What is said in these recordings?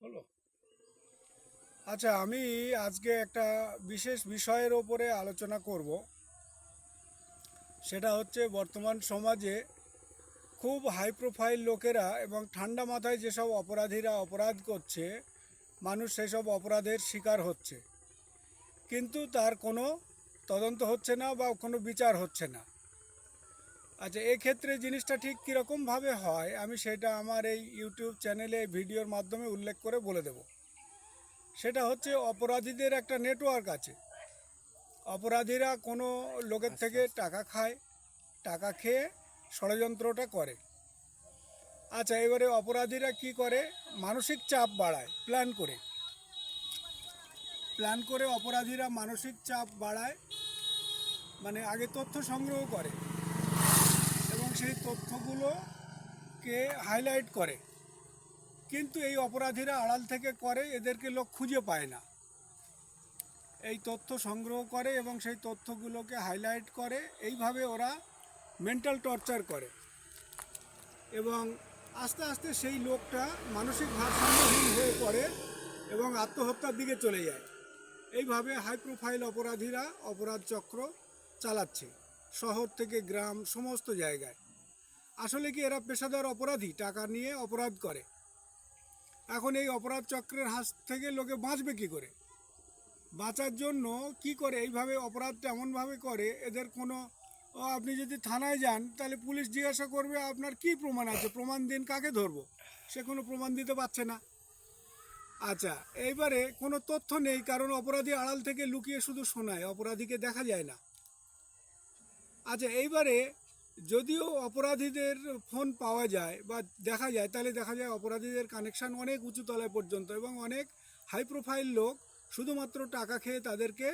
হলো। আচ্ছা, আমি আজকে একটা বিশেষ বিষয়ের ওপরে আলোচনা করব। সেটা হচ্ছে বর্তমান সমাজে খুব হাই প্রোফাইল লোকেরা এবং ঠান্ডা মাথায় যেসব অপরাধীরা অপরাধ করছে, মানুষ সেসব অপরাধের শিকার হচ্ছে, কিন্তু তার কোনো তদন্ত হচ্ছে না বা কোনো বিচার হচ্ছে না। আচ্ছা, এক্ষেত্রে জিনিসটা ঠিক কীরকমভাবে হয় আমি সেটা আমার এই ইউটিউব চ্যানেলে ভিডিওর মাধ্যমে উল্লেখ করে বলে দেব। সেটা হচ্ছে অপরাধীদের একটা নেটওয়ার্ক আছে। অপরাধীরা কোনো লোকের থেকে টাকা খায়, টাকা খেয়ে ষড়যন্ত্রটা করে। আচ্ছা, এবারে অপরাধীরা কি করে? মানসিক চাপ বাড়ায় প্ল্যান করে অপরাধীরা মানসিক চাপ বাড়ায়। মানে আগে তথ্য সংগ্রহ করে এবং সেই তথ্যগুলোকে হাইলাইট করে, কিন্তু এই অপরাধীরা আড়াল থেকে করে, এদেরকে লোক খুঁজে পায় না। এই তথ্য সংগ্রহ করে এবং সেই তথ্যগুলোকে হাইলাইট করে, এইভাবে ওরা মেন্টাল টর্চার করে এবং আস্তে আস্তে সেই লোকটা মানসিক ভারসাম্যহীন হয়ে পড়ে এবং আত্মহত্যার দিকে চলে যায়। এইভাবে হাই প্রোফাইল অপরাধীরা অপরাধ চক্র চালাচ্ছে শহর থেকে গ্রাম, সমস্ত জায়গায়। আসলে কি এরা পেশাদার অপরাধী? টাকা নিয়ে অপরাধ করে। এখন এই অপরাধ চক্রের হাত থেকে লোকে বাঁচবে কি করে? বাঁচার জন্য কি করে এইভাবে অপরাধটা এমনভাবে করে, এদের কোনো আপনি যদি থানায় যান তাহলে পুলিশ জিজ্ঞাসা করবে আপনার কি প্রমাণ আছে, প্রমাণ দিন, কাকে ধরবো? সে কোনো প্রমাণ দিতে পারছে না। আচ্ছা, এইবারে কোনো তথ্য নেই, কারণ অপরাধী আড়াল থেকে লুকিয়ে শুধু শোনায়, অপরাধীকে দেখা যায় না। আচ্ছা, এইবারে যদিও অপরাধীদের ফোন পাওয়া যায় বা দেখা যায়, তাহলে দেখা যায় অপরাধীদের কানেকশান অনেক উঁচু তলায় পর্যন্ত এবং অনেক হাই প্রোফাইল লোক শুধুমাত্র টাকা খেয়ে তাদেরকে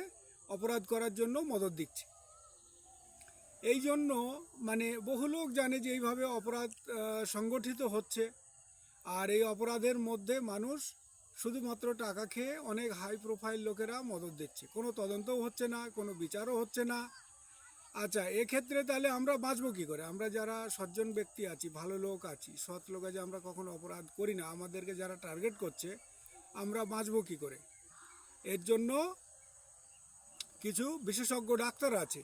অপরাধ করার জন্য মদত দিচ্ছে। এই জন্য মানে বহু লোক জানে যে এইভাবে অপরাধ সংগঠিত হচ্ছে, আর এই অপরাধের মধ্যে মানুষ শুধুমাত্র টাকা খেয়ে অনেক হাই প্রোফাইল লোকেরা মদত দিচ্ছে, কোনো তদন্তও হচ্ছে না, কোনো বিচারও হচ্ছে না। আচ্ছা, এক্ষেত্রে তাহলে আমরা বাঁচবো কী করে? আমরা যারা সজ্জন ব্যক্তি আছি, ভালো লোক আছি, সৎ লোক আছে, আমরা কখনো অপরাধ করি না, আমাদেরকে যারা টার্গেট করছে, আমরা বাঁচবো কী করে? এর জন্য কিছু বিশেষজ্ঞ ডাক্তার আছে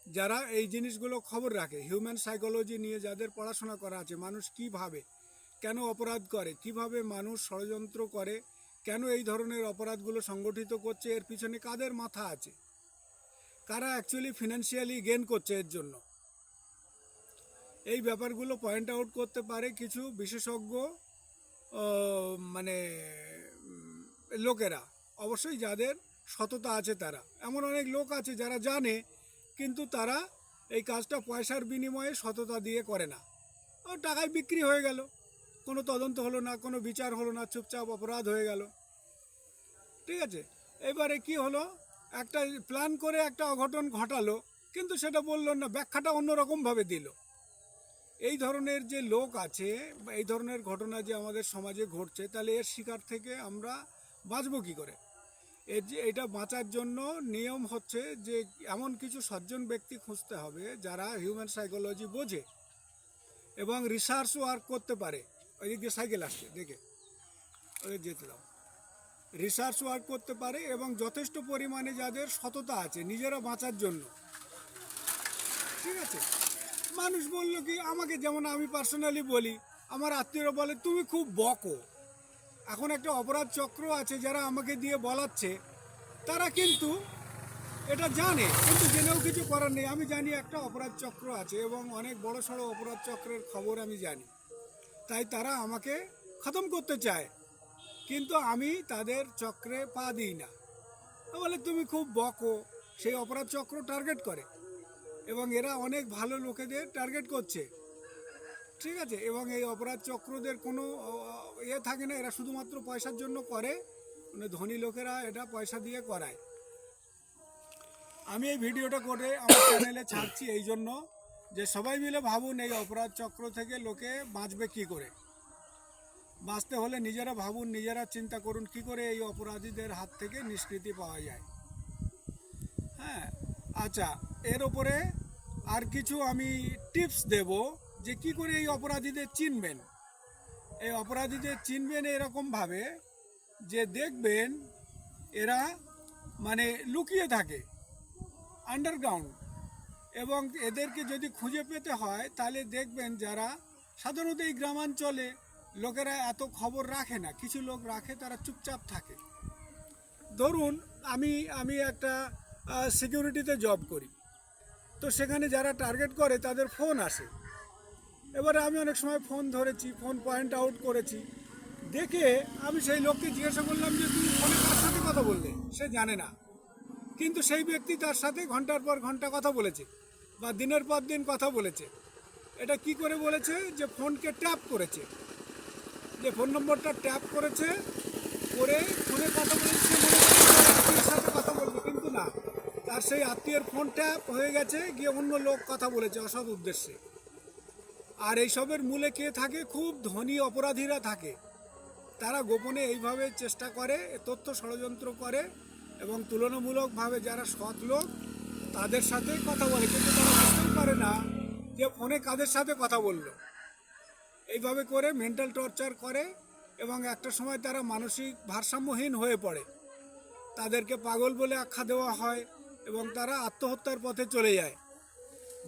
যারা এই জিনিসগুলো খবর রাখে, হিউম্যান সাইকোলজি নিয়ে যাদের পড়াশোনা করা আছে, মানুষ কী ভাবে, কেন অপরাধ করে, কিভাবে মানুষ ষড়যন্ত্র করে, কেন এই ধরনের অপরাধগুলো সংগঠিত করছে, এর পিছনে কাদের মাথা আছে, কারা অ্যাকচুয়ালি ফিনান্সিয়ালি গেন করছে এর জন্য, এই ব্যাপারগুলো পয়েন্ট আউট করতে পারে কিছু বিশেষজ্ঞ মানে লোকেরা। অবশ্যই যাদের সততা আছে তারা। এমন অনেক লোক আছে যারা জানে, কিন্তু তারা এই কাজটা পয়সার বিনিময়ে সততা দিয়ে করে না, ও টাকায় বিক্রি হয়ে গেল, কোনো তদন্ত হলো না, কোনো বিচার হলো না, চুপচাপ অপরাধ হয়ে গেল। ঠিক আছে, এবারে কি হলো, একটা প্ল্যান করে একটা অঘটন ঘটালো, কিন্তু সেটা বললো না, ব্যাখ্যাটা অন্যরকমভাবে দিল। এই ধরনের যে লোক আছে, এই ধরনের ঘটনা যে আমাদের সমাজে ঘটছে, তাহলে এর শিকার থেকে আমরা বাঁচবো কী করে? এর যে এটা বাঁচার জন্য নিয়ম হচ্ছে যে এমন কিছু সজ্জন ব্যক্তি খুঁজতে হবে যারা হিউম্যান সাইকোলজি বোঝে এবং রিসার্চ ওয়ার্ক করতে পারে। ওই দিক দিয়ে সাইকেল আসছে, দেখে ওদের যেতে দাও। রিসার্চ ওয়ার্ক করতে পারে এবং যথেষ্ট পরিমাণে যাদের সততা আছে নিজেরা বাঁচার জন্য। ঠিক আছে, মানুষ বললো কি আমাকে, যেমন আমি পার্সোনালি বলি, আমার আত্মীয়রা বলে তুমি খুব বকো। এখন একটা অপরাধ চক্র আছে যারা আমাকে দিয়ে বলাচ্ছে, তারা কিন্তু এটা জানে, কিন্তু জেনেও কিছু করার নেই। আমি জানি একটা অপরাধ চক্র আছে এবং অনেক বড় সড়ো অপরাধ চক্রের খবর আমি জানি, তাই তারা আমাকে খতম করতে চায়, কিন্তু আমি তাদের চক্রে পা দিই না। বলে তুমি খুব বকো, সেই অপরাধ চক্র টার্গেট করে এবং এরা অনেক ভালো লোকেদের টার্গেট করছে। ঠিক আছে, এবং এই অপরাধ চক্রদের কোনো ইয়ে থাকে না, এরা শুধুমাত্র পয়সার জন্য করে, মানে ধনী লোকেরা এটা পয়সা দিয়ে করায়। আমি এই ভিডিওটা করে আমার চ্যানেলে ছাড়ছি এই জন্য যে সবাই মিলে ভাবুন এই অপরাধ চক্র থেকে লোকে বাঁচবে কি করে। বাঁচতে হলে নিজেরা ভাবুন, নিজেরা চিন্তা করুন কি করে এই অপরাধীদের হাত থেকে নিষ্কৃতি পাওয়া যায়। হ্যাঁ, আচ্ছা, এর ওপরে আর কিছু আমি টিপস দেব যে কি করে এই অপরাধীদের চিনবেন। এই অপরাধীদের চিনবেন এরকমভাবে যে দেখবেন এরা মানে লুকিয়ে থাকে আন্ডারগ্রাউন্ড, এবং এদেরকে যদি খুঁজে পেতে হয় তাহলে দেখবেন যারা সাধারণত এই গ্রামাঞ্চলে লোকেরা এত খবর রাখে না, কিছু লোক রাখে, তারা চুপচাপ থাকে। ধরুন আমি আমি একটা সিকিউরিটিতে জব করি, তো সেখানে যারা টার্গেট করে তাদের ফোন আসে। এবারে আমি অনেক সময় ফোন ধরেছি, ফোন পয়েন্ট আউট করেছি, দেখে আমি সেই লোককে জিজ্ঞাসা করলাম যে তুমি ফোনে কার সাথে কথা বললে, সে জানে না, কিন্তু সেই ব্যক্তি তার সাথে ঘন্টার পর ঘন্টা কথা বলেছে বা দিনের পর দিন কথা বলেছে। এটা কি করে বলেছে? যে ফোনকে ট্যাপ করেছে, যে ফোন নম্বরটা ট্যাপ করেছে, করে ফোনে কথা বলেছে, মনে করছে তার আত্মীয়ের সাথে কথা বলবে, কিন্তু না, তার সেই আত্মীয়ের ফোন ট্যাপ হয়ে গেছে, গিয়ে অন্য লোক কথা বলেছে অসৎ উদ্দেশ্যে। আর এইসবের মূলে কে থাকে? খুব ধনী অপরাধীরা থাকে। তারা গোপনে এইভাবে চেষ্টা করে, তথ্য ষড়যন্ত্র করে, এবং তুলনামূলকভাবে যারা সৎ লোক তাদের সাথে কথা বলে, কিন্তু তারা বুঝতেই পারে না যে ফোনে কাদের সাথে কথা বললো। এইভাবে করে মেন্টাল টর্চার করে, এবং একটা সময় তারা মানসিক ভারসাম্যহীন হয়ে পড়ে, তাদেরকে পাগল বলে আখ্যা দেওয়া হয়, এবং তারা আত্মহত্যার পথে চলে যায়।